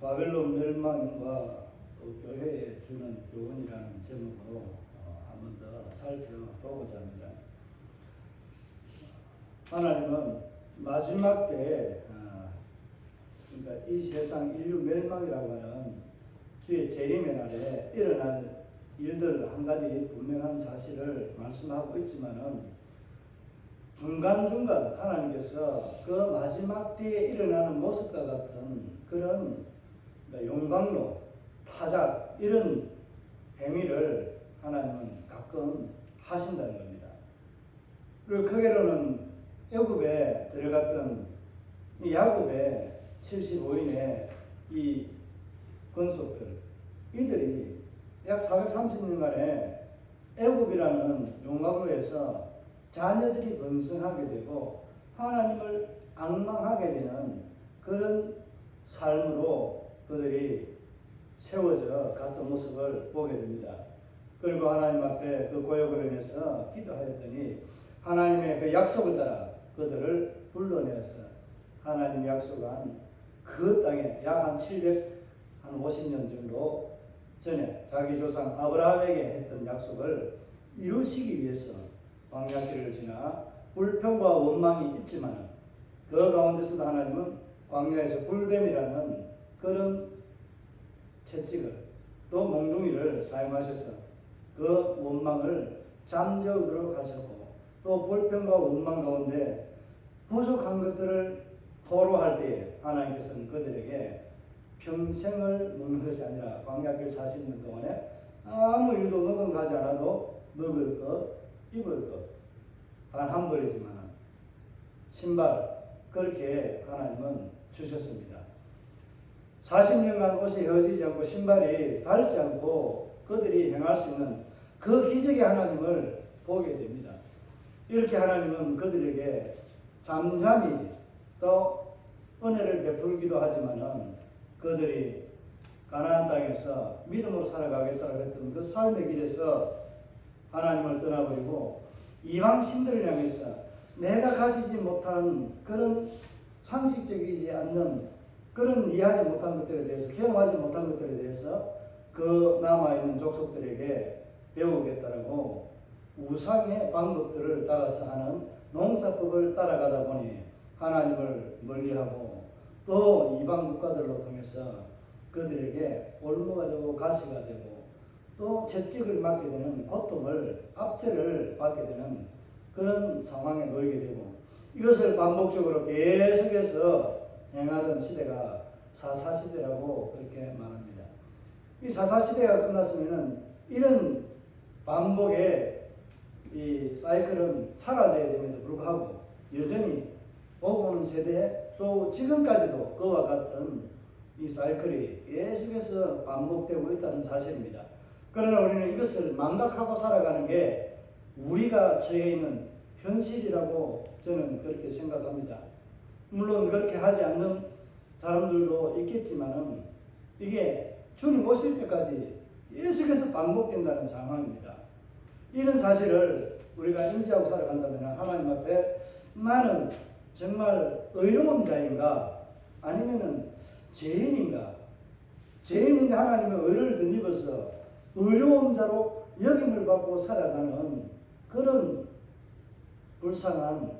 바벨론 멸망과 또 교회에 주는 교훈이라는 제목으로 한번 더 살펴보고자 합니다. 하나님은 마지막 때에 그러니까 이 세상 인류 멸망이라고 하는 주의 재림의 날에 일어날 일들 한 가지 분명한 사실을 말씀하고 있지만은 중간중간 하나님께서 그 마지막 때에 일어나는 모습과 같은 그런 용광로, 타작 이런 행위를 하나님은 가끔 하신다는 겁니다. 그리고 크게로는 애굽에 들어갔던 이 야곱의 75인의 이 권속들 이들이 약 430년간의 애굽이라는 용광로에서 자녀들이 번성하게 되고 하나님을 앙망하게 되는 그런 삶으로 그들이 세워져 갔던 모습을 보게 됩니다. 그리고 하나님 앞에 그 고역으로 인해서 기도하였더니 하나님의 그 약속을 따라 그들을 불러내어서 하나님이 약속한 그 땅에 약 한 750년 정도 전에 자기 조상 아브라함에게 했던 약속을 이루시기 위해서 광야길을 지나 불평과 원망이 있지만 그 가운데서도 하나님은 광야에서 불뱀이라는 그런 채찍을 또 몽둥이를 사용하셔서 그 원망을 잠재우도록 하셨고 또 불평과 원망 가운데 부족한 것들을 토로할 때에 하나님께서는 그들에게 평생을 먹는 것이 아니라 광야길 40년 동안에 아무 일도 노동하지 않아도 먹을 것, 입을 것, 단 한 벌이지만 신발 그렇게 하나님은 주셨습니다. 40년간 옷이 헤어지지 않고 신발이 닳지 않고 그들이 행할 수 있는 그 기적의 하나님을 보게 됩니다. 이렇게 하나님은 그들에게 잠잠히 또 은혜를 베풀기도 하지만은 그들이 가나안 땅에서 믿음으로 살아가겠다고 했던 그 삶의 길에서 하나님을 떠나버리고 이방 신들을 향해서 내가 가지지 못한 그런 상식적이지 않는 그런 이해하지 못한 것들에 대해서 경험하지 못한 것들에 대해서 그 남아있는 족속들에게 배우겠다라고 우상의 방법들을 따라서 하는 농사법을 따라가다 보니 하나님을 멀리하고 또 이방 국가들로 통해서 그들에게 올무가 되고 가시가 되고 또 채찍을 맞게 되는 고통을 압제를 받게 되는 그런 상황에 놓이게 되고 이것을 반복적으로 계속해서 행하던 시대가 사사시대라고 그렇게 말합니다. 이 사사시대가 끝났으면 이런 반복의 이 사이클은 사라져야 됨에도 불구하고 여전히 오고 오는 세대 또 지금까지도 그와 같은 이 사이클이 계속해서 반복되고 있다는 사실입니다. 그러나 우리는 이것을 망각하고 살아가는 게 우리가 처해 있는 현실이라고 저는 그렇게 생각합니다. 물론 그렇게 하지 않는 사람들도 있겠지만은 이게 주님 오실 때까지 계속해서 반복된다는 상황입니다. 이런 사실을 우리가 인지하고 살아간다면 하나님 앞에 나는 정말 의로운 자인가 아니면은 죄인인가? 죄인인데 하나님의 의를 덧입어서 의로운 자로 여김을 받고 살아가는 그런 불쌍한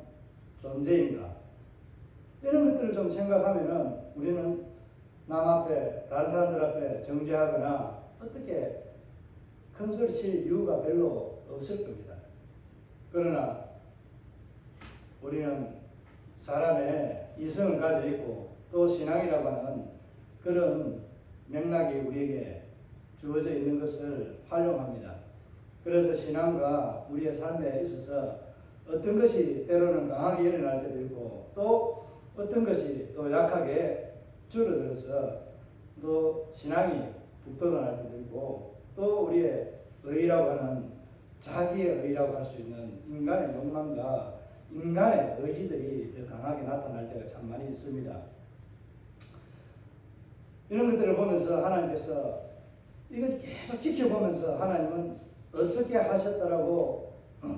존재인가? 이런 것들을 좀 생각하면은 우리는 남 앞에 다른 사람들 앞에 정죄하거나 어떻게 큰 소리 칠 이유가 별로 없을 겁니다. 그러나 우리는 사람의 이성을 가지고 있고 또 신앙이라고 하는 그런 맥락이 우리에게 주어져 있는 것을 활용합니다. 그래서 신앙과 우리의 삶에 있어서 어떤 것이 때로는 강하게 일어날 때도 있고 또 어떤 것이 또 약하게 줄어들어서 또 신앙이 북돋아날 때도 있고 또 우리의 의라고 하는 자기의 의라고 할 수 있는 인간의 욕망과 인간의 의지들이 더 강하게 나타날 때가 참 많이 있습니다. 이런 것들을 보면서 하나님께서 이걸 계속 지켜보면서 하나님은 어떻게 하셨다라고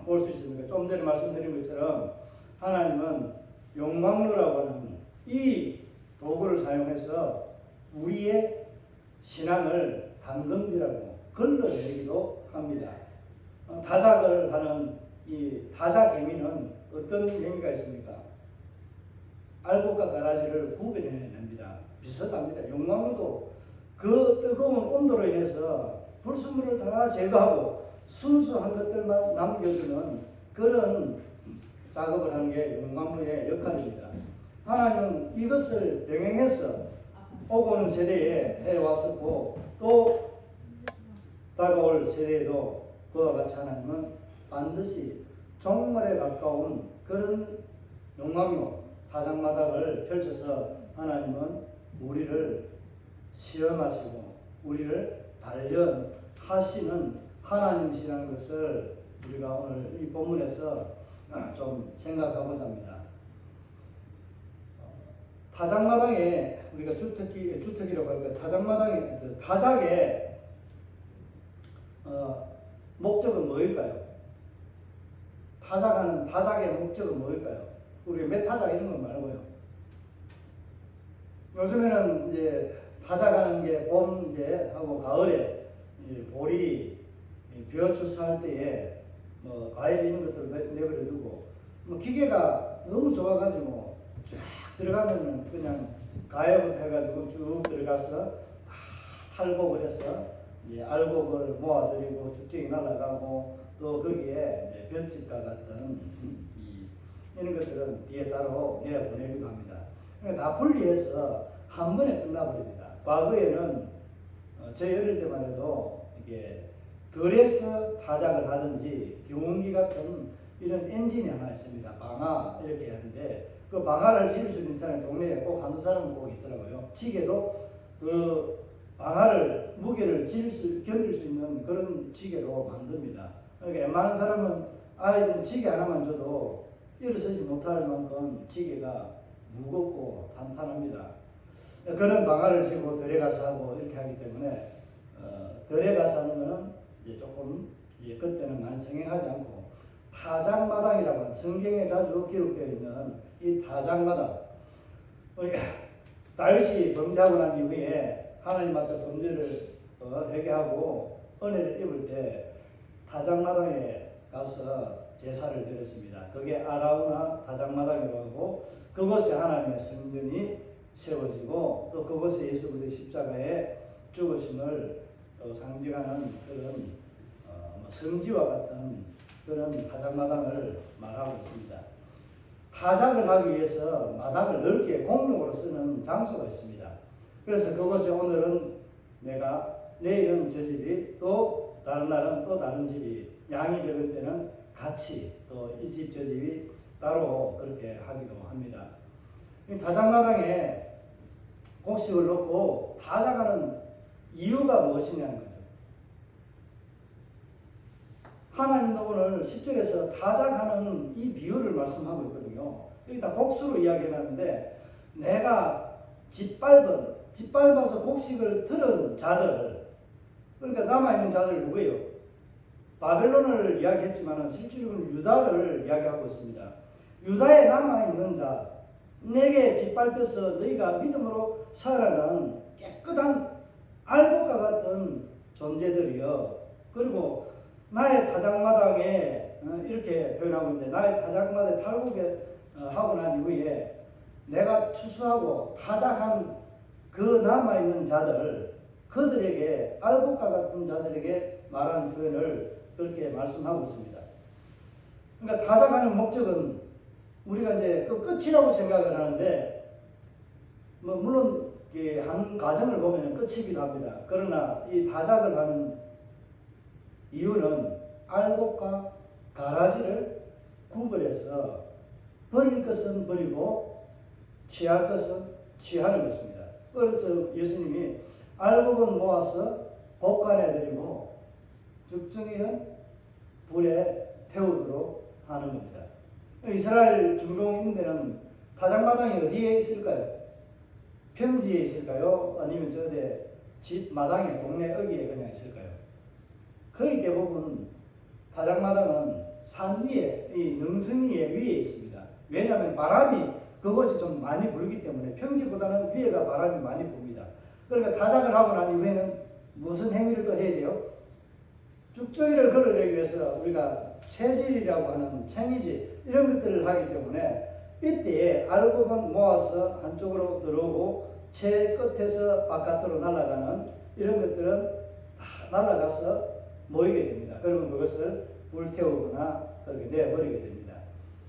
볼 수 있습니까? 좀 전에 말씀드린 것처럼 하나님은 용광로라고 하는 이 도구를 사용해서 우리의 신앙을 담금질하고 걸러내기도 합니다. 타작을 하는 이 타작 행위는 어떤 행위가 있습니까? 알곡과 가라지를 구별해냅니다. 비슷합니다. 용광로도 그 뜨거운 온도로 인해서 불순물을 다 제거하고 순수한 것들만 남겨주는 그런 작업을 하는 게 용광로의 역할입니다. 하나님은 이것을 병행해서 오고 오는 세대에 해왔었고 또 다가올 세대에도 그와 같이 하나님은 반드시 종말에 가까운 그런 용광로 타작마당을 펼쳐서 하나님은 우리를 시험하시고 우리를 단련하시는 하나님이시라는 것을 우리가 오늘 이 본문에서 좀 생각하고자 합니다. 타작마당에 우리가 주특기라고 할까요? 타작마당에 타작의 목적은 뭐일까요? 타작하는 타작의 목적은 뭐일까요? 우리가 메타작 이런 거 말고요. 요즘에는 이제 타작하는 게 봄 이제 하고 가을에 보리 벼 추수할 때에 뭐 과일 이런 것들 내버려두고 뭐 기계가 너무 좋아가지고 쫙 들어가면은 그냥 가해부터 해가지고 쭉 들어가서 다 탈곡을 해서 이제 알곡을 모아들이고 쭉쭉이 날아가고 또 거기에 이제 볏짚과 같은 이런 것들은 뒤에 따로 내보내기도 합니다. 그러니까 다 분리해서 한 번에 끝나버립니다. 과거에는 저희 어릴 때만 해도 이게 덜에서 타작을 하든지 경운기 같은 이런 엔진이 하나 있습니다. 방아 이렇게 하는데 그 방아를 지을 수 있는 사람이 동네에 꼭 한두 사람은 꼭 있더라고요. 지게도 그 방아를 무게를 견딜 수 있는 그런 지게로 만듭니다. 그러니까 웬만한 사람은 아이들은 지게 하나만 줘도 일어서지 못할 만큼 지게가 무겁고 탄탄합니다. 그런 방아를 쥐고 덜에 가서 하고 이렇게 하기 때문에 덜에 가서 하는 거는 이제 조금 이제 그때는 많이 성행하지 않고 타작마당이라고 하는 성경에 자주 기록되어 있는 이 타작마당 다윗이 범죄하고 난 이후에 하나님 앞에 범죄를 회개하고 은혜를 입을 때 타작마당에 가서 제사를 드렸습니다. 그게 아라우나 타작마당이라고 하고 그곳에 하나님의 성전이 세워지고 또 그곳에 예수 그리스도의 십자가의 죽으심을 또 상징하는 그런 성지와 같은 그런 타작마당을 말하고 있습니다. 타작을 하기 위해서 마당을 넓게 공용으로 쓰는 장소가 있습니다. 그래서 그곳에 오늘은 내가 내일은 저 집이 또 다른 날은 또 다른 집이 양이 적을 때는 같이 또 이 집 저 집이 따로 그렇게 하기도 합니다. 이 타작마당에 곡식을 넣고 타작하는 이유가 무엇이냐는 거죠. 하나님도 오늘 10절에서 타작하는 이 비유를 말씀하고 있거든요. 여기다 복수로 이야기하는데 내가 짓밟아서 곡식을 들은 자들 그러니까 남아있는 자들 누구예요? 바벨론을 이야기했지만 실질적으로 유다를 이야기하고 있습니다. 유다에 남아있는 자 내게 짓밟혀서 너희가 믿음으로 살아가는 깨끗한 알곡과 같은 존재들이여 그리고 나의 타작마당에 이렇게 표현하고 있는데 나의 타작마당에 탈곡에 하고 난 이후에 내가 추수하고 타작한 그 남아있는 자들 그들에게 알곡과 같은 자들에게 말하는 표현을 그렇게 말씀하고 있습니다. 그러니까 타작하는 목적은 우리가 이제 그 끝이라고 생각을 하는데 뭐 물론 한 과정을 보면 끝이기도 합니다. 그러나 이 타작을 하는 이유는 알곡과 가라지를 구별해서 버릴 것은 버리고 취할 것은 취하는 것입니다. 그래서 예수님이 알곡은 모아서 볶아내 드리고 죽정이는 불에 태우도록 하는 겁니다. 이스라엘 중동 있는 데는 타작마당이 어디에 있을까요? 평지에 있을까요? 아니면 저대 집 마당에 동네 어귀에 그냥 있을까요? 거의 대부분 타작마당은 산 위에 이 능선위에 위에 있습니다. 왜냐하면 바람이 그것이 좀 많이 불기 때문에 평지보다는 위에가 바람이 많이 붑니다. 그러니까 타작을 하고 난 이후에는 무슨 행위를 또 해야 돼요? 쭉정이를 걸어내기 위해서 우리가 체질이라고 하는 챙이질 이런 것들을 하기 때문에 이때에 알곡은 모아서 한쪽으로 들어오고 채 끝에서 바깥으로 날아가는 이런 것들은 다 날아가서 모이게 됩니다. 그러면 그것을 불태우거나 그렇게 내버리게 됩니다.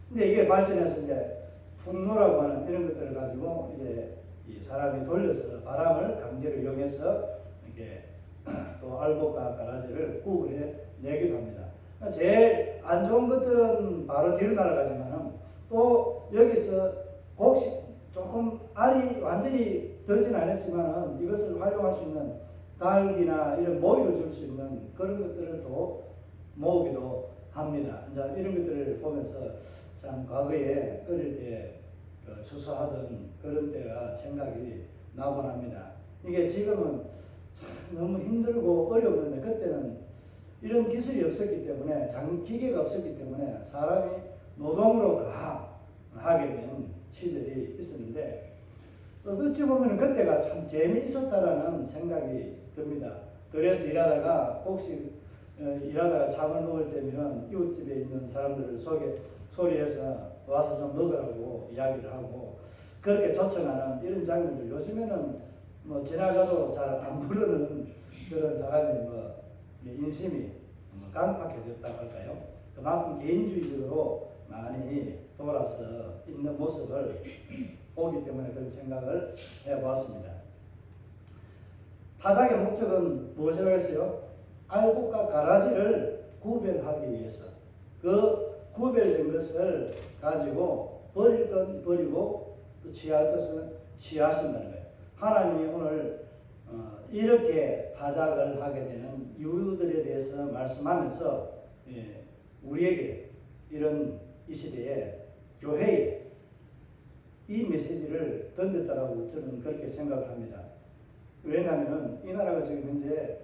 근데 이게 발전해서 이제 풍로라고 하는 이런 것들을 가지고 이제 이 사람이 돌려서 바람을 강제로 이용해서 이렇게 또 알곡과 가라지를 구분해 내기도 합니다. 제일 안 좋은 것들은 바로 뒤로 날아가지만은 또 여기서 혹시 조금 알이 완전히 들진 않았지만은 이것을 활용할 수 있는 닭이나 이런 모이를 줄 수 있는 그런 것들을 또 모으기도 합니다. 이제 이런 것들을 보면서 참 과거에 어릴 때 추수하던 그런 때가 생각이 나곤 합니다. 이게 지금은 참 너무 힘들고 어려웠는데 그때는 이런 기술이 없었기 때문에 기계가 없었기 때문에 사람이 노동으로 다 하게 된 시절이 있었는데 어찌 보면 그때가 참 재미있었다라는 생각이 듭니다. 그래서 일하다가 혹시 일하다가 잠을 먹을 때면 이웃집에 있는 사람들을 소리해서 와서 좀 먹으라고 이야기를 하고 그렇게 초청하는 이런 장면들 요즘에는 뭐 지나가도 잘 안 부르는 그런 사람이 뭐 인심이 강팍해졌다고 할까요? 그만큼 개인주의적으로 많이 돌아서 있는 모습을 보기 때문에 그런 생각을 해보았습니다. 타작의 목적은 무엇이라고 했어요? 알곡과 가라지를 구별하기 위해서 그 구별된 것을 가지고 버릴 건 버리고 또 취할 것은 취하신다는 거예요. 하나님이 오늘 이렇게 타작을 하게 되는 이유들에 대해서 말씀하면서 우리에게 이런 이 시대에 교회에 이 메시지를 던졌다라고 저는 그렇게 생각을 합니다. 왜냐하면 이 나라가 지금 현재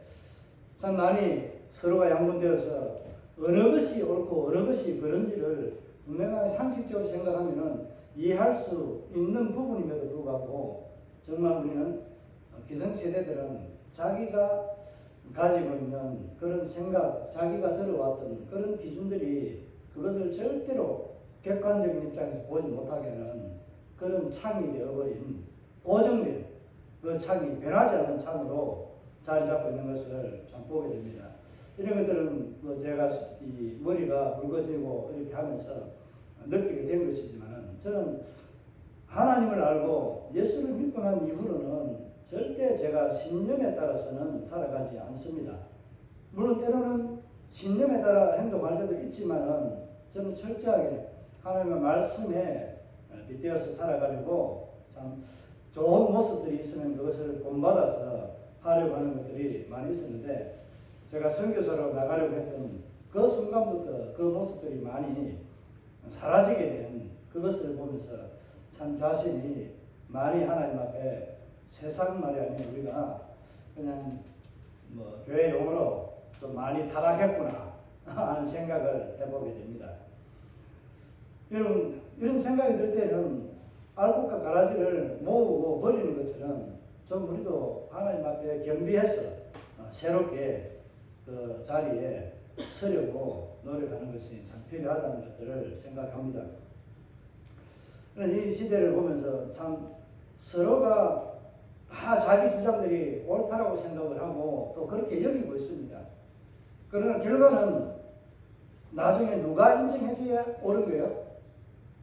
참 많이 서로가 양분되어서 어느 것이 옳고 어느 것이 그런지를 분명하게 상식적으로 생각하면 이해할 수 있는 부분임에도 불구하고 정말 우리는 기성세대들은 자기가 가지고 있는 그런 생각, 자기가 들어왔던 그런 기준들이 그것을 절대로 객관적인 입장에서 보지 못하게 하는 그런 창이 되어버린 고정된 그 창이 변하지 않는 창으로 자리 잡고 있는 것을 참 보게 됩니다. 이런 것들은 뭐 제가 이 머리가 굵어지고 이렇게 하면서 느끼게 된 것이지만 저는 하나님을 알고 예수를 믿고 난 이후로는 절대 제가 신념에 따라서는 살아가지 않습니다. 물론 때로는 신념에 따라 행동할 때도 있지만은 저는 철저하게 하나님의 말씀에 빗대어서 살아가려고 참 좋은 모습들이 있으면 그것을 본받아서 하려고 하는 것들이 많이 있었는데 제가 선교사로 나가려고 했던 그 순간부터 그 모습들이 많이 사라지게 된 그것을 보면서 참 자신이 많이 하나님 앞에 세상 말이 아닌 우리가 그냥 뭐 교회 용어로 좀 많이 타락했구나 하는 생각을 해보게 됩니다. 여러분 이런 생각이 들 때는 알곡과 가라지를 모으고 버리는 것처럼 좀 우리도 하나님 앞에 겸비해서 새롭게 그 자리에 서려고 노력하는 것이 참 필요하다는 것들을 생각합니다. 그래서 이 시대를 보면서 참 서로가 다 자기 주장들이 옳다라고 생각을 하고 또 그렇게 여기고 있습니다. 그러나 결과는 나중에 누가 인정해줘야 옳은 거예요?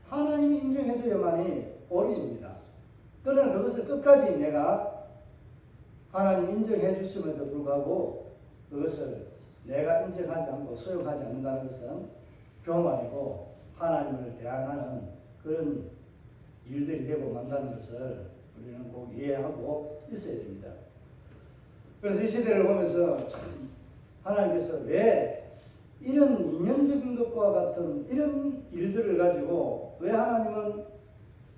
하나님이 인정해줘야만이 옳은 겁니다. 그러나 그것을 끝까지 내가 하나님 인정해 주심에도 불구하고 그것을 내가 인정하지 않고 수용하지 않는다는 것은 교만이고 하나님을 대항하는 그런 일들이 되고 만다는 것을 우리는 꼭 이해하고 있어야 됩니다. 그래서 이 시대를 보면서 참 하나님께서 왜 이런 인연적인 것과 같은 이런 일들을 가지고 왜 하나님은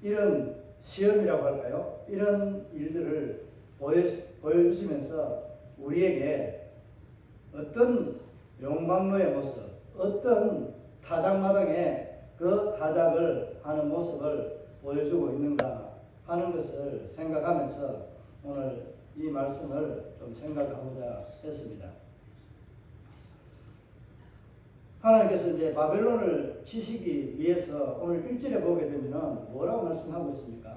이런 시험이라고 할까요? 이런 일들을 보여주시면서 우리에게 어떤 용광로의 모습, 어떤 타작마당에 그 타작을 하는 모습을 보여주고 있는가 하는 것을 생각하면서 오늘 이 말씀을 좀 생각하고자 했습니다. 하나님께서 이제 바벨론을 치시기 위해서 오늘 1절에 보게 되면 뭐라고 말씀하고 있습니까?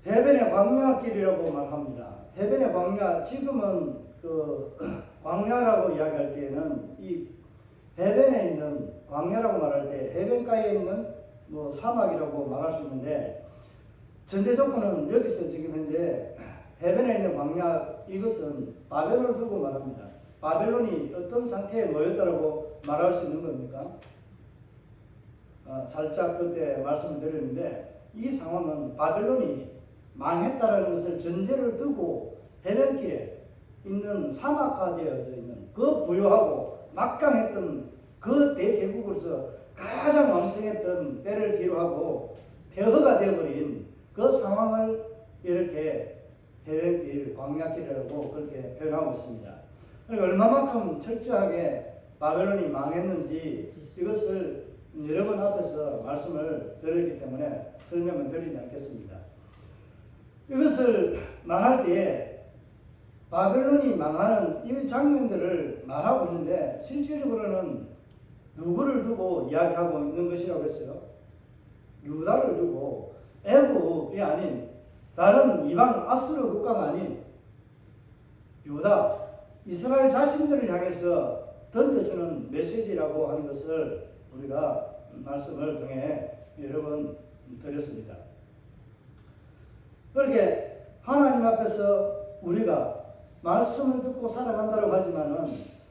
해변의 광야길이라고 말합니다. 해변의 광야, 지금은 그 광야라고 이야기할 때에는 이 해변에 있는 광야라고 말할 때 해변가에 있는 뭐 사막이라고 말할 수 있는데, 전제 조건은 여기서 지금 현재 해변에 있는 광야, 이것은 바벨론을 두고 말합니다. 바벨론이 어떤 상태에 놓였다라고 말할 수 있는 겁니까? 살짝 그때 말씀을 드렸는데, 이 상황은 바벨론이 망했다라는 것을 전제를 두고 해변길에 있는 사막화되어져 있는 그 부유하고 막강했던 그 대제국으로서 가장 왕성했던 때를 기로하고 폐허가 되어버린 그 상황을 이렇게 해변길, 광야길이라고 그렇게 표현하고 있습니다. 그러니까 얼마만큼 철저하게 바벨론이 망했는지 이것을 여러 번 앞에서 말씀을 드렸기 때문에 설명은 드리지 않겠습니다. 이것을 말할 때에 바벨론이 망하는 이 장면들을 말하고 있는데, 실질적으로는 누구를 두고 이야기하고 있는 것이라고 했어요? 유다를 두고, 애굽이 아닌 다른 이방 아수르 국가가 아닌 유다, 이스라엘 자신들을 향해서 던져주는 메시지라고 하는 것을 우리가 말씀을 통해 여러 번 드렸습니다. 그렇게 하나님 앞에서 우리가 말씀을 듣고 살아간다고 하지만은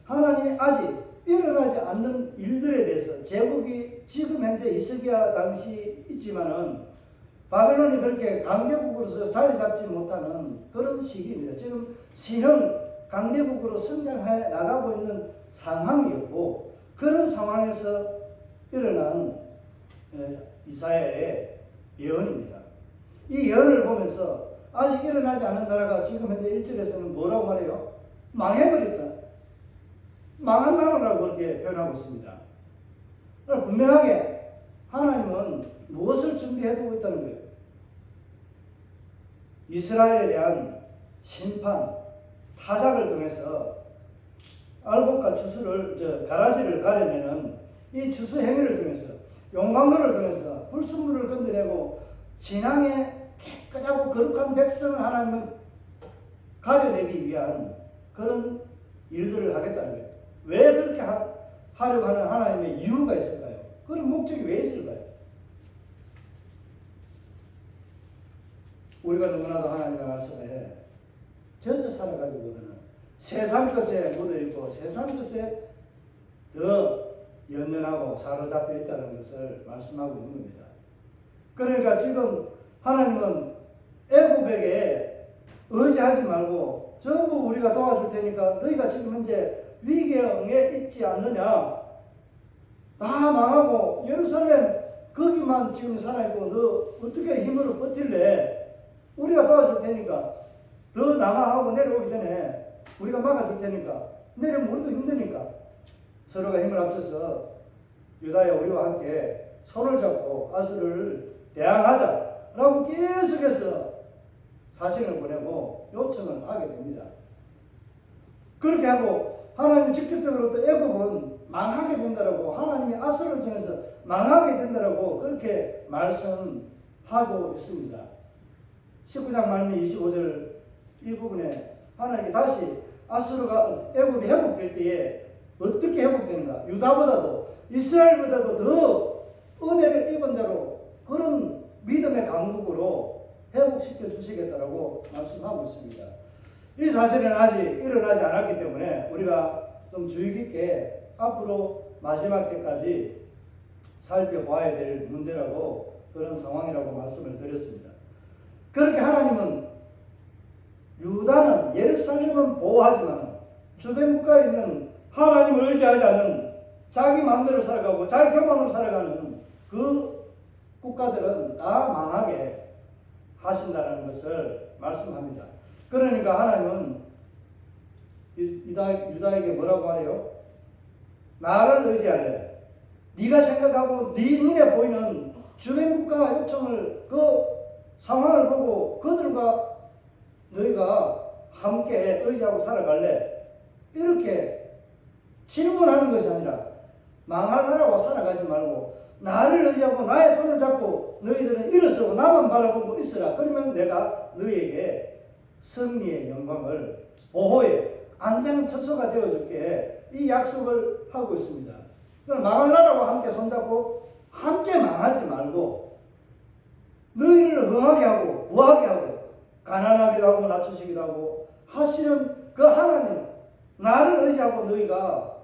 하나님이 아직 일어나지 않는 일들에 대해서, 제국이 지금 현재 히스기야 당시 있지만은 바벨론이 그렇게 강대국으로서 자리 잡지 못하는 그런 시기입니다. 지금 신흥 강대국으로 성장해 나가고 있는 상황이었고, 그런 상황에서 일어난 이사야의 예언입니다. 이 예언을 보면서 아직 일어나지 않은 나라가 지금 현재 1절에서는 뭐라고 말해요? 망해버렸다. 망한 나라라고 그렇게 표현하고 있습니다. 분명하게 하나님은 무엇을 준비해두고 있다는 거예요? 이스라엘에 대한 심판, 타작을 통해서 알곡과 추수를, 가라지를 가려내는 이 추수 행위를 통해서, 용광로를 통해서 불순물을 건드내고 신앙의 깨끗하고 거룩한 백성을 하나님은 가려내기 위한 그런 일들을 하겠다는 거예요. 왜 그렇게 하려고 하는 하나님의 이유가 있을까요? 그런 목적이 왜 있을까요? 우리가 너무나도 하나님의 말씀에 젖어 살아가기보다는 세상 것에 묻어있고 세상 것에 더 연연하고 사로잡혀 있다는 것을 말씀하고 있는 겁니다. 그러니까 지금 하나님은 애굽에게 의지하지 말고 전부 우리가 도와줄 테니까 너희가 지금 현재 위경에 있지 않느냐, 다 망하고 예루살렘 거기만 지금 살아있고 너 어떻게 힘으로 버틸래? 우리가 도와줄 테니까, 더 남아하고 내려오기 전에 우리가 막아줄 테니까, 내려오면 우리도 힘드니까 서로가 힘을 합쳐서 유다야 우리와 함께 손을 잡고 아수르를 대항하자라고 계속해서 사신을 보내고 요청을 하게 됩니다. 그렇게 하고 하나님이 직접적으로 또 애굽은 망하게 된다라고, 하나님이 아수르를 통해서 망하게 된다라고 그렇게 말씀하고 있습니다. 19장 말미 25절 이 부분에 하나님이 다시 아수르가, 애굽이 회복될 때에 어떻게 회복되는가? 유다보다도 이스라엘보다도 더 은혜를 입은 자로, 그런 믿음의 강국으로 회복시켜 주시겠다라고 말씀하고 있습니다. 이 사실은 아직 일어나지 않았기 때문에 우리가 좀 주의 깊게 앞으로 마지막 때까지 살펴봐야 될 문제라고, 그런 상황이라고 말씀을 드렸습니다. 그렇게 하나님은, 유다는, 예루살렘은 보호하지만 주변 국가에 있는 하나님을 의지하지 않는 자기 마음대로 살아가고 자기 교만으로 살아가는 그 국가들은 다 망하게 하신다는 것을 말씀합니다. 그러니까 하나님은 유다에게 뭐라고 말해요? 나를 의지하래. 네가 생각하고 네 눈에 보이는 주변 국가 요청을, 그 상황을 보고 그들과 너희가 함께 의지하고 살아갈래? 이렇게 질문하는 것이 아니라 망할 나라와 살아가지 말고 나를 의지하고 나의 손을 잡고 너희들은 일어서고 나만 바라보고 있으라. 그러면 내가 너희에게 승리의 영광을 보호의 안전 처소가 되어줄게. 이 약속을 하고 있습니다. 망할 나라와 함께 손잡고 함께 망하지 말고 너희를 흥하게 하고 부하게 하고 가난하기도 하고 낮추시기도 하고 하시는 그 하나님, 나를 의지하고 너희가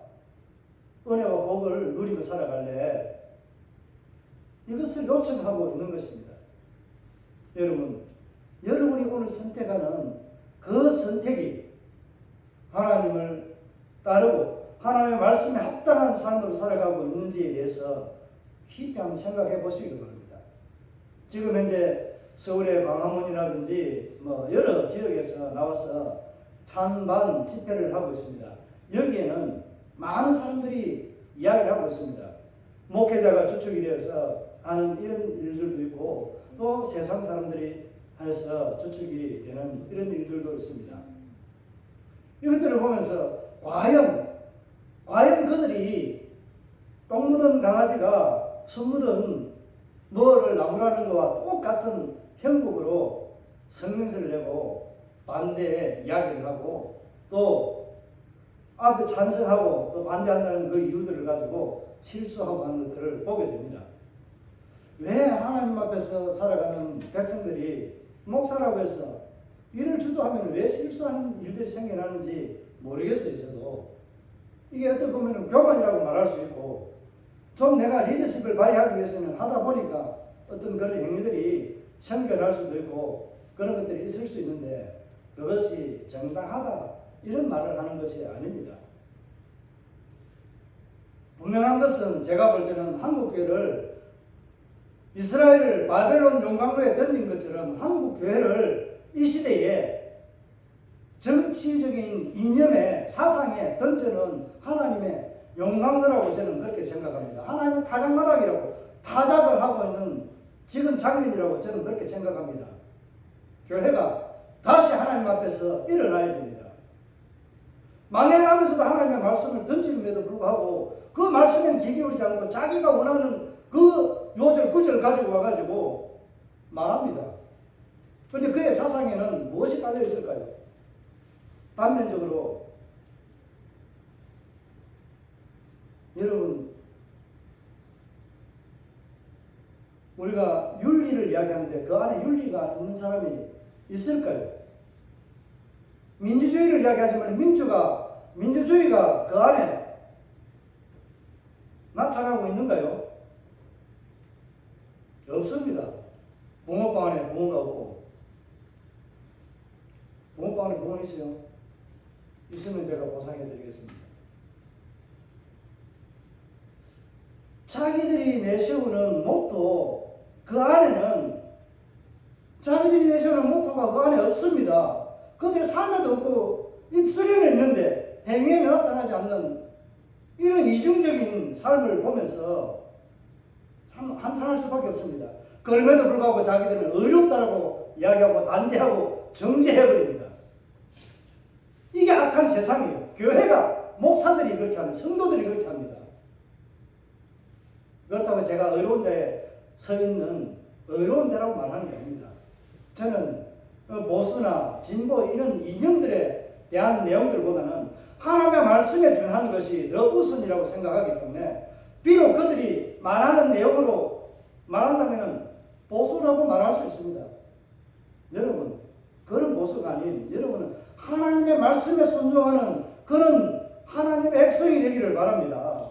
은혜와 복을 누리며 살아갈래. 이것을 요청하고 있는 것입니다. 여러분이 오늘 선택하는 그 선택이 하나님을 따르고 하나님의 말씀에 합당한 삶으로 살아가고 있는지에 대해서 깊이 한번 생각해 보시기 바랍니다. 지금 현재 서울의 광화문이라든지 여러 지역에서 나와서 찬반 집회를 하고 있습니다. 여기에는 많은 사람들이 이야기를 하고 있습니다. 목회자가 주축이 되어서 하는 이런 일들도 있고 또 세상 사람들이 해서 주축이 되는 이런 일들도 있습니다. 이것들을 보면서 과연 그들이 똥 묻은 강아지가 수 묻은 뭐를 나무라는 것과 똑같은 형국으로 성명서를 내고 반대에 이야기를 하고 또 앞에 찬성하고 또 반대한다는 그 이유들을 가지고 실수하고 하는 것들을 보게 됩니다. 왜 하나님 앞에서 살아가는 백성들이 목사라고 해서 일을 주도하면 왜 실수하는 일들이 생겨나는지 모르겠어요. 저도 이게 어떻게 보면 교만이라고 말할 수 있고 좀 내가 리더십을 발휘하기 위해서는 하다 보니까 어떤 그런 행위들이 생겨날 수도 있고 그런 것들이 있을 수 있는데 그것이 정당하다 이런 말을 하는 것이 아닙니다. 분명한 것은 제가 볼 때는 한국교회를 이스라엘을 바벨론 용광로에 던진 것처럼 한국교회를 이 시대에 정치적인 이념에 사상에 던져놓은 하나님의 용광로라고 저는 그렇게 생각합니다. 하나님의 타작마당이라고 타작을 하고 있는 지금 장면이라고 저는 그렇게 생각합니다. 교회가 다시 하나님 앞에서 일어나야 됩니다. 망해가면서도 하나님의 말씀을 던지는데도 불구하고 그 말씀엔 귀 기울이지 않고 자기가 원하는 그 요절 구절 가지고 와가지고 말합니다. 그런데 그의 사상에는 무엇이 깔려 있을까요? 반면적으로 여러분 우리가 윤리를 이야기하는데 그 안에 윤리가 있는 사람이 있을까요? 민주주의를 이야기하지만 민주주의가 그 안에 나타나고 있는가요? 없습니다. 붕어빵 안에 붕어가 없고 붕어빵 안에 붕어 있어요? 있으면 제가 보상해 드리겠습니다. 자기들이 내세우는 모토 그 안에는 자기들이 내세우는 모토가 그 안에 없습니다. 그들의 삶에도 없고 입술에는 있는데 행위에 나타나지 않는 이런 이중적인 삶을 보면서 참 한탄할 수밖에 없습니다. 그럼에도 불구하고 자기들은 어렵다라고 이야기하고 단죄하고 정죄해버립니다. 이게 악한 세상이에요. 교회가 목사들이 그렇게 합니다. 성도들이 그렇게 합니다. 그렇다고 제가 의로운 자에 서 있는 의로운 자라고 말하는 게 아닙니다. 저는 보수나 진보 이런 이념들에 대한 내용들보다는 하나님의 말씀에 준하는 것이 더 우선이라고 생각하기 때문에 비록 그들이 말하는 내용으로 말한다면 보수라고 말할 수 있습니다. 여러분 그런 보수가 아닌 여러분은 하나님의 말씀에 순종하는 그런 하나님의 백성이 되기를 바랍니다.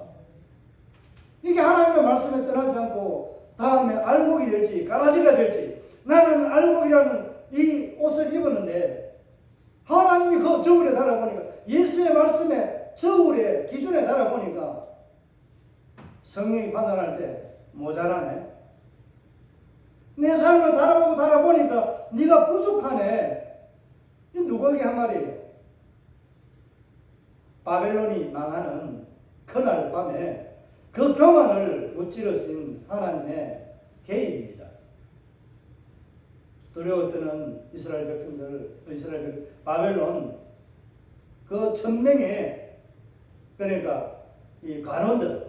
이게 하나님의 말씀에 떠나지 않고 다음에 알곡이 될지 가라지가 될지 나는 알곡이라는 이 옷을 입었는데 하나님이 그 저울에 달아보니까 예수의 말씀에 저울의 기준에 달아보니까 성령이 판단할 때 모자라네. 내 삶을 달아보니까 네가 부족하네. 이 누구에게 한 말이에요? 바벨론이 망하는 그날 밤에 그 교만을 무찌르신 하나님의 개입입니다. 두려워 떠는 바벨론 그 1000명의 그러니까 이 관원들,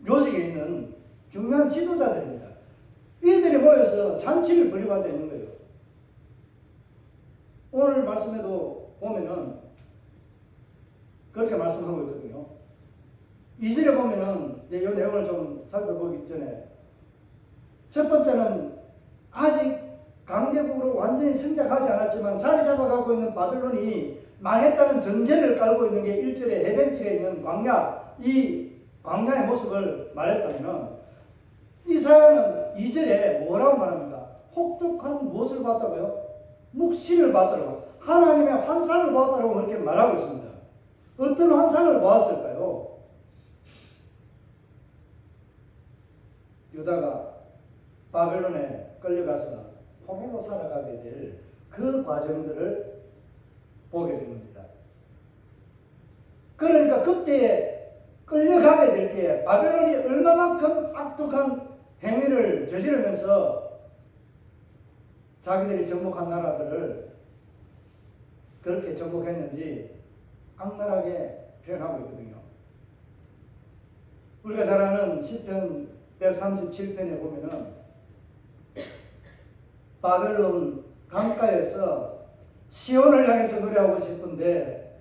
요직에 있는 중요한 지도자들입니다. 이들이 모여서 잔치를 벌이고 앉아 있는 거예요. 오늘 말씀에도 보면은 그렇게 말씀하고 있거든요. 2절에 보면은 이제 이 내용을 좀 살펴보기 전에 첫 번째는 아직 강대국으로 완전히 성장하지 않았지만 자리 잡아가고 있는 바벨론이 망했다는 전제를 깔고 있는 게 1절에 해변길에 있는 광야, 이 광야의 모습을 말했다면 이사야는 2절에 뭐라고 말합니까? 혹독한 무엇을 봤다고요? 묵시를 봤다고, 하나님의 환상을 봤다고 그렇게 말하고 있습니다. 어떤 환상을 보았을까요? 유다가 바벨론에 끌려가서 포로로 살아가게 될 그 과정들을 보게 됩니다. 그러니까 그때 끌려가게 될 때에 바벨론이 얼마만큼 악독한 행위를 저지르면서 자기들이 정복한 나라들을 그렇게 정복했는지 악랄하게 표현하고 있거든요. 우리가 잘 아는 시편 137편에 보면은 바벨론 강가에서 시온을 향해서 노래하고 싶은데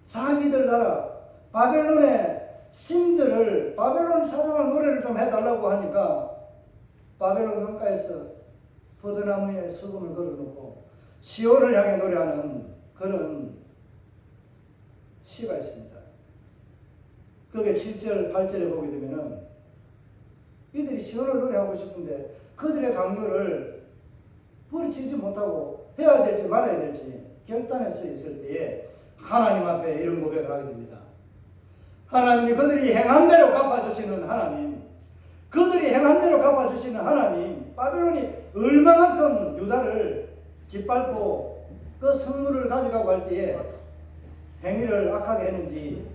자기들 나라 바벨론의 신들을 바벨론 찬양할 노래를 좀 해달라고 하니까 바벨론 강가에서 포도나무에 수금을 걸어놓고 시온을 향해 노래하는 그런 시가 있습니다. 그게 7절, 8절에 보게 되면은 이들이 시온을 노래하고 싶은데 그들의 강요를 뿌리치지 못하고 해야 될지 말아야 될지 결단에 서 있을 때에 하나님 앞에 이런 고백을 하게 됩니다. 하나님이 그들이 행한 대로 갚아주시는 하나님, 그들이 행한 대로 갚아주시는 하나님, 바벨론이 얼마만큼 유다를 짓밟고 그 성물을 가져가고 할 때에 행위를 악하게 했는지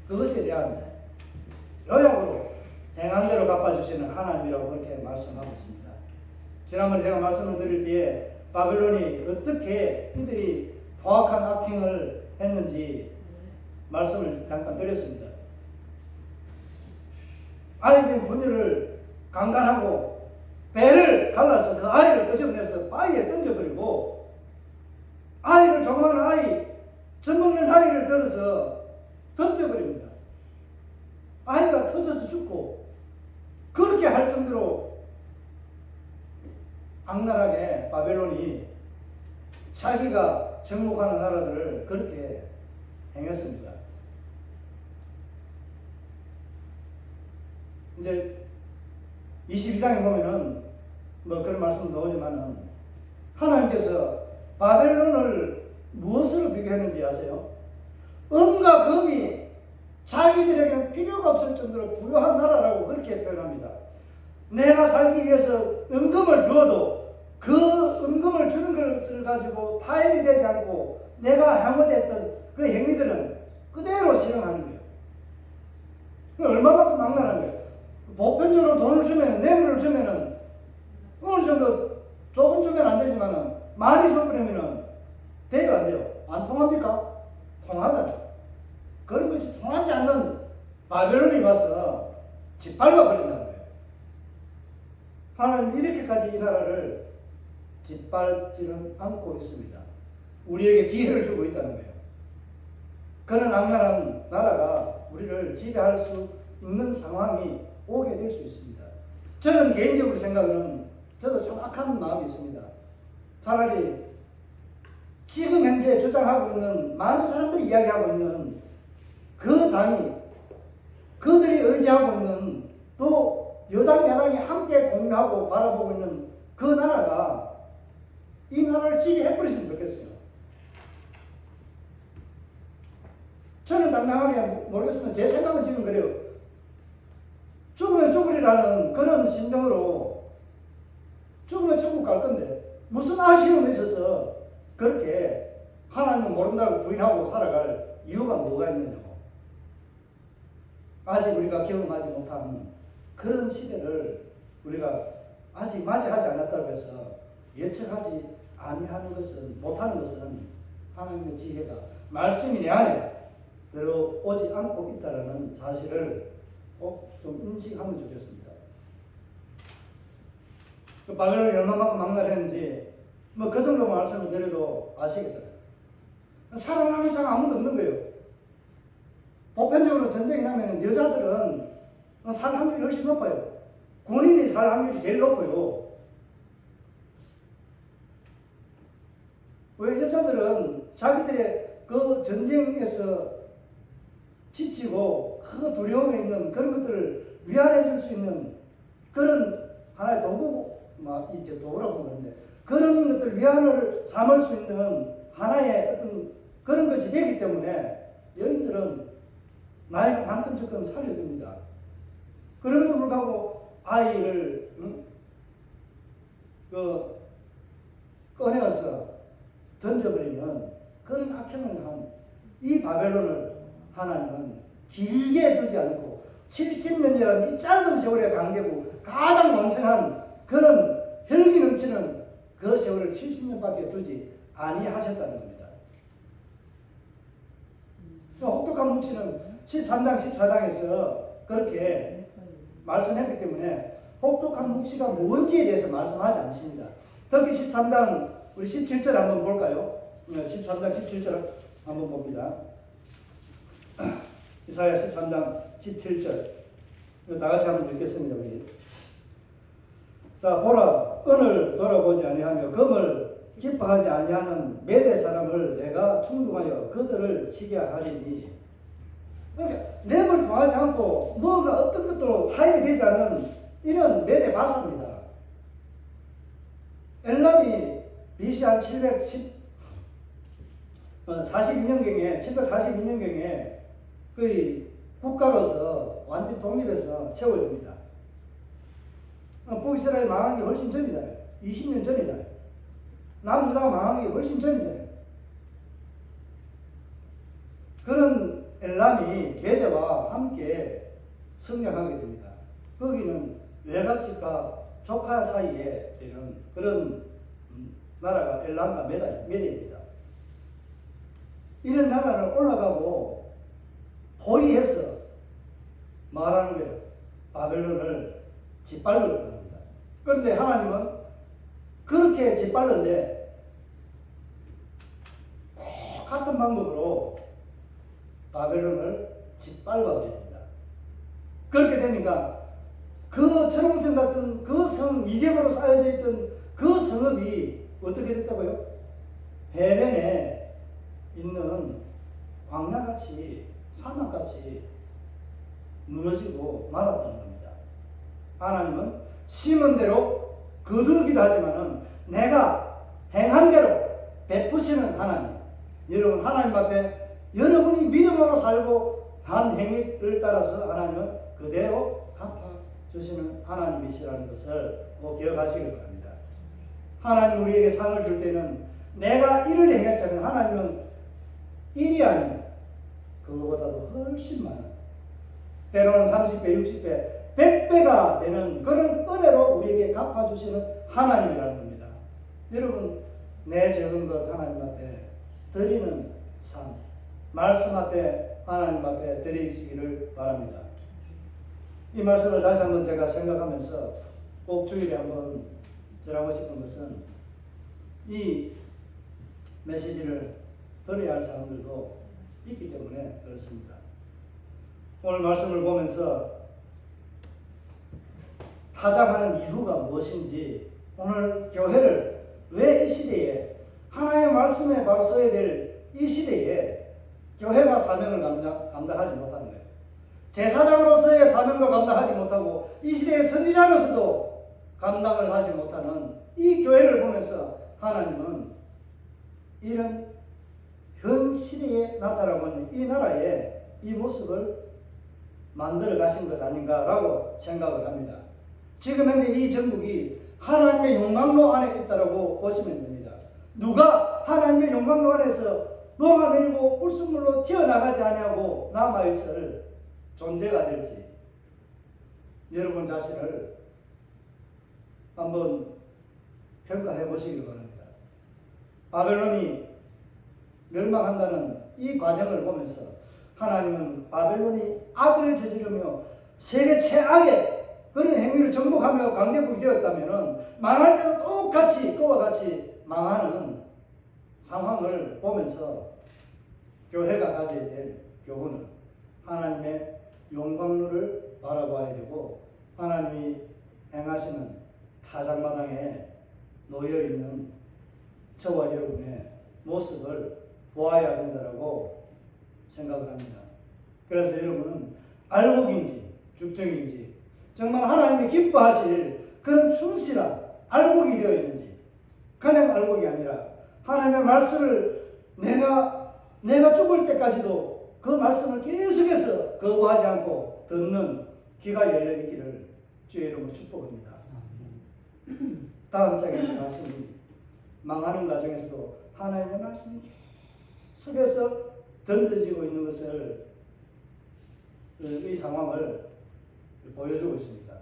그것에 대한 요약으로 행한 대로 갚아주시는 하나님이라고 그렇게 말씀하고 있습니다. 지난번에 제가 말씀을 드릴 때에 바벨론이 어떻게 이들이 포악한 악행을 했는지 말씀을 잠깐 드렸습니다. 아이된 부녀를 강간하고 배를 갈라서 그 아이를 끄집어내서 바위에 던져버리고 아이를 조그마한 아이, 젖먹는 아이를 들어서 던져버립니다. 아이가 터져서 죽고 그렇게 할 정도로 악랄하게 바벨론이 자기가 정복하는 나라들을 그렇게 행했습니다. 이제 22장에 보면은 뭐 그런 말씀 나오지만은 하나님께서 바벨론을 무엇으로 비교했는지 아세요? 은과 금이 자기들에게는 필요가 없을 정도로 부유한 나라라고 그렇게 표현합니다. 내가 살기 위해서 은금을 주어도 그 은금을 주는 것을 가지고 타협이 되지 않고 내가 하고자 했던 그 행위들은 그대로 실행하는 거예요. 얼마만큼 악랄한 거예요. 보편적으로 돈을 주면, 뇌물을 주면은 어느 정도 조금 주면 안 되지만은 많이 줘버리면은 돼요, 안 돼요? 안 통합니까? 통하잖아요. 그런 것이 통하지 않는 바벨론이 와서 짓밟아 버린다는 거예요. 하나님 이렇게까지 이 나라를 짓밟지는 않고 있습니다. 우리에게 기회를 주고 있다는 거예요. 그런 악랄한 나라가 우리를 지배할 수 있는 상황이 오게 될 수 있습니다. 저는 개인적으로 생각은 저도 참 악한 마음이 있습니다. 차라리 지금 현재 주장하고 있는 많은 사람들이 이야기하고 있는 그 당이 그들이 의지하고 있는 또 여당 야당이 함께 공유하고 바라보고 있는 그 나라가 이 나라를 지배해버렸으면 좋겠어요. 저는 당당하게 모르겠으면 제 생각은 지금 그래요. 죽으면 죽으리라는 그런 심정으로 죽으면 천국 갈 건데 무슨 아쉬움이 있어서 그렇게 하나님은 모른다고 부인하고 살아갈 이유가 뭐가 있느냐고. 아직 우리가 경험하지 못한 그런 시대를 우리가 아직 맞이하지 않았다고 해서 예측하지 아니하는 것은 못하는 것은 하나님의 지혜가 말씀이 내 안에 들어오지 않고 있다라는 사실을 꼭 좀 인식하면 좋겠습니다. 그 바벨론이 얼마만큼 망나했는지 뭐 그 정도 말씀을 드려도 아시겠잖아요. 살아남을 자가 아무도 없는 거예요. 보편적으로 전쟁이 나면 여자들은 살 확률이 훨씬 높아요. 군인이 살 확률이 제일 높아요. 왜 여자들은 자기들의 그 전쟁에서 지치고 그 두려움에 있는 그런 것들을 위안해 줄 수 있는 그런 하나의 도구, 이제 도구라고 하는데 그런 것들 위안을 삼을 수 있는 하나의 어떤 그런 것이 되기 때문에 여인들은 나이가 많건 적건 살려줍니다. 그럼에도 불구하고 아이를 꺼내어서 던져버리면 그런 악행을 한 이 바벨론을 하나님은 길게 두지 않고 70년이라는 이 짧은 세월의 관계고 가장 왕성한 그런 혈기 넘치는 그 세월을 70년밖에 두지 아니하셨다는 겁니다. 혹독한 묵시는 13장 14장에서 그렇게 말씀했기 때문에 혹독한 묵시가 뭔지에 대해서 말씀하지 않습니다. 특히 13장 우리 17절 한번 볼까요? 13장 17절 한번 봅니다. 이사야 13장 17절 다 같이 한번 읽겠습니다. 우리. 자, 보라, 은을 돌아보지 아니하며 금을 기뻐하지 아니하는 메대 사람을 내가 충동하여 그들을 치게 하리니. 그러니까 랩을 통하지 않고 뭐가 어떤 것도 타협이 되지 않은 이런 메대 바사입니다. 엘람이 BC 한 742년경에 거의 국가로서 완전 독립해서 세워집니다. 북이스라엘 망하기 훨씬 전이잖아요. 20년 전이잖아요. 남유다가 망하기 훨씬 전이잖아요. 그런 엘람이 메대와 함께 성장하게 됩니다. 거기는 외갓집과 조카 사이에 되는 그런 나라가 엘람과 메대입니다. 이런 나라를 올라가고 포위해서 말하는 거예요. 바벨론을 짓밟으려고 합니다. 그런데 하나님은 그렇게 짓밟는데 똑같은 방법으로 바벨론을 짓밟아버립니다. 그렇게 되니까 그 철옹성 같은 그 성, 이격으로 쌓여져 있던 그 성읍이 어떻게 됐다고요? 해변에 있는 광야같이 사막같이 무너지고 말았다는 겁니다. 하나님은 심은 대로 거두기도 하지만은 내가 행한 대로 베푸시는 하나님. 여러분 하나님 앞에 여러분이 믿음으로 살고 한 행위를 따라서 하나님은 그대로 갚아주시는 하나님이시라는 것을 꼭 기억하시길 바랍니다. 하나님 우리에게 상을 줄 때는 내가 일을 행했다면 하나님은 일이 아닌 그거보다도 훨씬 많은 때로는 30배, 60배, 100배가 되는 그런 은혜로 우리에게 갚아주시는 하나님이라는 겁니다. 여러분 내 적은 것 하나님 앞에 드리는 삶, 말씀 앞에 하나님 앞에 드리시기를 바랍니다. 이 말씀을 다시 한번 제가 생각하면서 꼭 주일에 한번 전하고 싶은 것은 이 메시지를 들어야 할 사람들도 있기 때문에 그렇습니다. 오늘 말씀을 보면서 타작하는 이유가 무엇인지, 오늘 교회를 왜 이 시대에 하나님의 말씀에 바로 써야 될 이 시대에 교회가 사명을 감당하지 못하는 거예요. 제사장으로서의 사명도 감당하지 못하고 이 시대의 선지자로서도 감당을 하지 못하는 이 교회를 보면서 하나님은 이런 현 시대에 나타나고 있는 이 나라의 이 모습을 만들어 가신 것 아닌가라고 생각을 합니다. 지금 현재 이 전국이 하나님의 영광로 안에 있다고 보시면 됩니다. 누가 하나님의 영광로 안에서 녹아내리고 불순물로 튀어나가지 아니하고 남아있을 존재가 될지 여러분 자신을 한번 평가해 보시길 바랍니다. 바벨론이 멸망한다는 이 과정을 보면서 하나님은 바벨론이 악을 저지르며 세계 최악의 그런 행위를 정복하며 강대국이 되었다면 망할 때도 똑같이 그와 같이 망하는 상황을 보면서 교회가 가져야 될 교훈은 하나님의 영광로를 바라봐야 되고 하나님이 행하시는 타작마당에 놓여있는 저와 여러분의 모습을 보아야 된다고 생각을 합니다. 그래서 여러분은 알곡인지 죽정인지 정말 하나님이 기뻐하실 그런 충실한 알곡이 되어 있는지 그냥 알곡이 아니라 하나님의 말씀을 내가 죽을 때까지도 그 말씀을 계속해서 거부하지 않고 듣는 귀가 열려 있기를 주의 이름으로 축복합니다. 다음 장의 말씀이 망하는 과정에서도 하나님의 말씀이 계속해서 던져지고 있는 것을 이 상황을 보여주고 있습니다.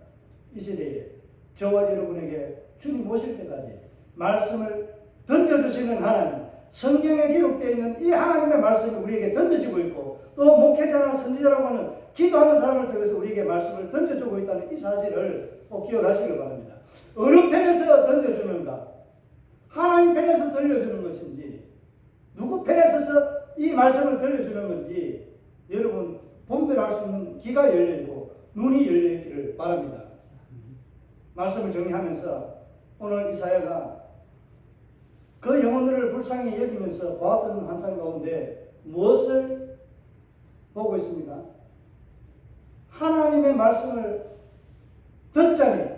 이 시대에 저와 여러분에게 주님 오실 때까지 말씀을 던져주시는 하나님, 성경에 기록되어 있는 이 하나님의 말씀이 우리에게 던져지고 있고 또 목회자나 선지자라고 하는 기도하는 사람을 통해서 우리에게 말씀을 던져주고 있다는 이 사실을 꼭 기억하시기 바랍니다. 어느 편에서 던져주는가? 하나님 편에서 들려주는 것인지 누구 편에 서서 이 말씀을 들려주는 건지 여러분 분별할 수 있는 귀가 열려있고 눈이 열려있기를 바랍니다. 말씀을 정리하면서 오늘 이사야가 그 영혼들을 불쌍히 여기면서 보았던 환상 가운데 무엇을 보고 있습니까? 하나님의 말씀을 듣자니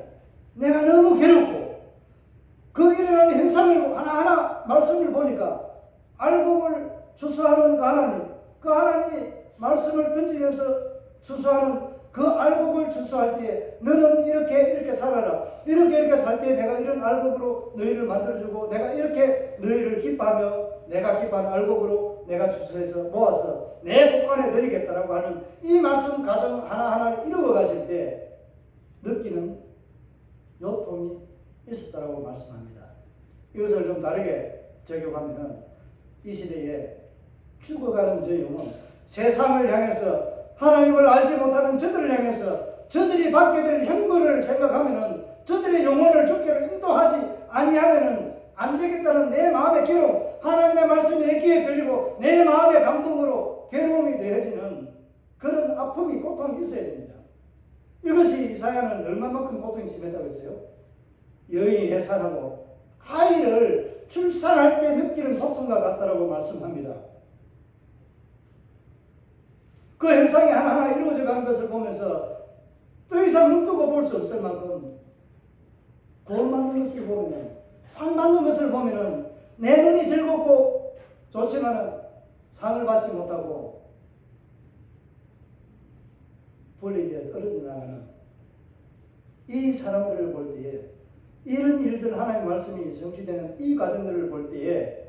내가 너무 괴롭고 그 일어나는 현상을 하나하나 말씀을 보니까 알곡을 추수하는 그 하나님이 말씀을 던지면서 추수하는 그 알곡을 추수할 때에 너는 이렇게 살아라. 이렇게 살 때에 내가 이런 알곡으로 너희를 만들어주고 내가 이렇게 너희를 기뻐하며 내가 기뻐하는 알곡으로 내가 추수해서 모아서 내 복간에 드리겠다라고 하는 이 말씀 가정 하나하나를 이루어 가실 때 느끼는 요통이 있었다라고 말씀합니다. 이것을 좀 다르게 적용하면 이 시대에 죽어가는 저 영혼, 세상을 향해서 하나님을 알지 못하는 저들을 향해서 저들이 받게 될 형벌을 생각하면은 저들의 영혼을 죽게로 인도하지 아니하면은 안 되겠다는 내 마음의 괴로움, 하나님의 말씀이 내 귀에 들리고 내 마음의 감동으로 괴로움이 되어지는 그런 아픔이 고통이 있어야 됩니다. 이것이 이사야는 얼마만큼 고통이 심했다고 했어요? 여인이 해산하고 아이를 출산할 때 느끼는 고통과 같다라고 말씀합니다. 그 현상이 하나하나 이루어져 가는 것을 보면서 더 이상 눈 뜨고 볼 수 없을 만큼 구원 받는 것을 보면 상 받는 것을 보면 내 눈이 즐겁고 좋지만 상을 받지 못하고 분리되어 떨어져 나가는 이 사람들을 볼 때에 이런 일들 하나님의 말씀이 성취되는 이 과정들을 볼 때에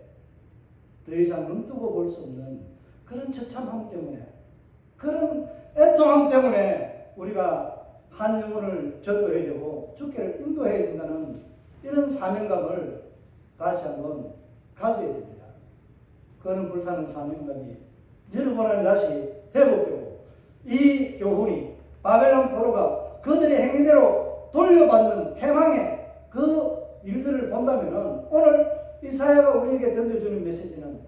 더 이상 눈 뜨고 볼 수 없는 그런 처참함 때문에 그런 애통함 때문에 우리가 한 영혼을 전도해야 되고 죽게를 인도해야 된다는 이런 사명감을 다시 한번 가져야 됩니다. 그런 불타는 사명감이 여러분 안에 다시 회복되고 이 교훈이 바벨론 포로가 그들의 행위대로 돌려받는 해방의 그 일들을 본다면 오늘 이사야가 우리에게 던져주는 메시지는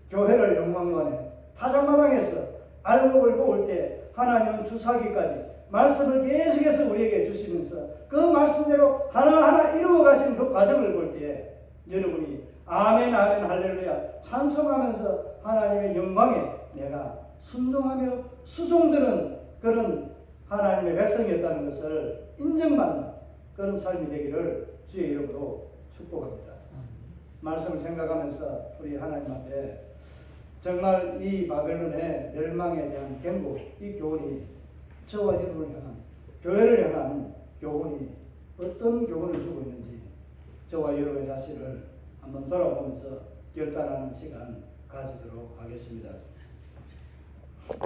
교회를 영광관에 타작마당에서 알곡을 뽑을 때 하나님은 주사기까지 말씀을 계속해서 우리에게 주시면서 그 말씀대로 하나하나 이루어 가신 그 과정을 볼 때에 여러분이 아멘 아멘 할렐루야 찬송하면서 하나님의 영광에 내가 순종하며 수종드는 그런 하나님의 백성이었다는 것을 인정받는 그런 삶이 되기를 주의 이름으로 축복합니다. 말씀을 생각하면서 우리 하나님 앞에 정말 이 바벨론의 멸망에 대한 경고, 이 교훈이 저와 여러분을 향한, 교회를 향한 교훈이 어떤 교훈을 주고 있는지 저와 여러분의 자신을 한번 돌아보면서 결단하는 시간 가지도록 하겠습니다.